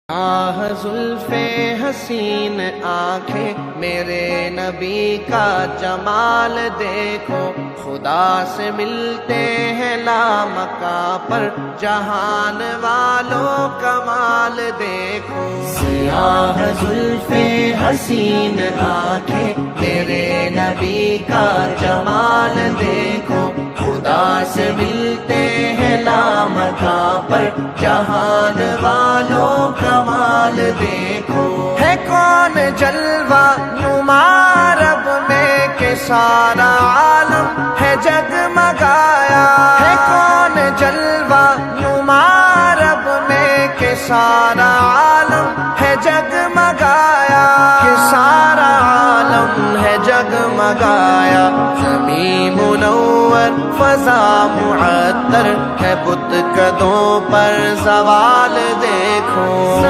آہ زلف حسین آنکھیں میرے نبی کا جمال دیکھو، خدا سے ملتے ہیں لامکاں پر جہان والوں کمال دیکھو۔ سیاہ زلف حسین آنکھیں میرے نبی کا جمال دیکھو، خدا سے ملتے ہیں لامکاں پر جہان والوں کمال دیکھو۔ ہے کون جلوہ نما رب میں کہ سارا عالم ہے جگمگایا، ہے کون جلوہ نما رب میں کہ سارا عالم ہے جگمگایا، کہ سارا عالم ہے جگمگایا۔ زمین منور فضا معطر ہے، بت قدوں پر زوال دیکھو۔